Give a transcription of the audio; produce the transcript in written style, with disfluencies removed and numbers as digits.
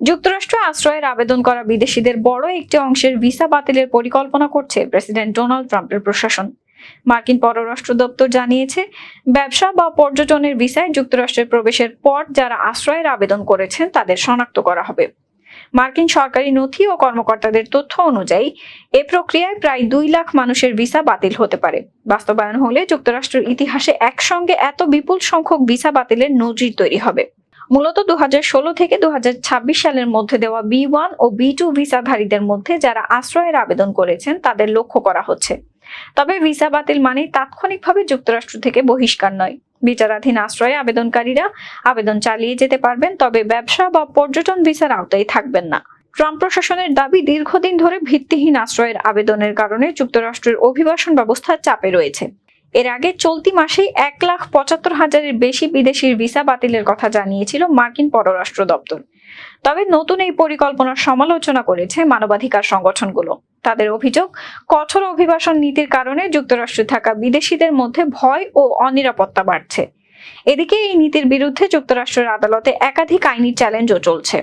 যুক্তরাষ্ট্রে আশ্রয়ের আবেদন করা বিদেশিদের বড় একটি অংশের ভিসা বাতিলের পরিকল্পনা করছে প্রেসিডেন্ট ডোনাল্ড ট্রাম্পের প্রশাসন। মার্কিন পররাষ্ট্র দপ্তর জানিয়েছে, ব্যবসা বা পর্যটনের ভিসায় যুক্তরাষ্ট্রে প্রবেশের পর যারা আশ্রয়ের আবেদন করেছেন তাদের শনাক্ত করা হবে। মার্কিন সরকারি নথি ও কর্মকর্তাদের তথ্য অনুযায়ী এ প্রক্রিয়ায় প্রায় 2 লাখ মানুষের ভিসা বাতিল হতে পারে। বাস্তবায়ন হলে যুক্তরাষ্ট্রের ইতিহাসে একসঙ্গে এত বিপুল সংখ্যক ভিসা বাতিলের নজির তৈরি হবে। মূলত 2016 থেকে 2026 সালের মধ্যে দেওয়া B1 ও B2 ভিসাধারীদের মধ্যে যারা আশ্রয়ের আবেদন করেছেন তাদের লক্ষ্য করা হচ্ছে। তবে ভিসা বাতিল মানে তাৎক্ষণিকভাবে যুক্তরাষ্ট্র থেকে বহিষ্কার নয়। বিচারাধীন আশ্রয়ে আবেদনকারীরা আবেদন চালিয়ে যেতে পারবেন, তবে ব্যবসা বা পর্যটন ভিসার আওতায় থাকবেন না। ট্রাম্প প্রশাসনের দাবি, দীর্ঘদিন ধরে ভিত্তিহীন আশ্রয়ের আবেদনের কারণে যুক্তরাষ্ট্রের অভিবাসন ব্যবস্থা চাপে রয়েছে। এর আগে চলতি মাসেই 1,75,000-এর বেশি বিদেশির ভিসা বাতিলের কথা জানিয়েছিল মার্কিন পররাষ্ট্র দপ্তর। তবে নতুন এই পরিকল্পনার সমালোচনা করেছে মানবাধিকার সংগঠনগুলো। তাদের অভিযোগ, কঠোর অভিবাসন নীতির কারণে যুক্তরাষ্ট্রে থাকা বিদেশিদের মধ্যে ভয় ও অনিরাপত্তা বাড়ছে। এদিকে এই নীতির বিরুদ্ধে যুক্তরাষ্ট্রের আদালতে একাধিক আইনি চ্যালেঞ্জও চলছে।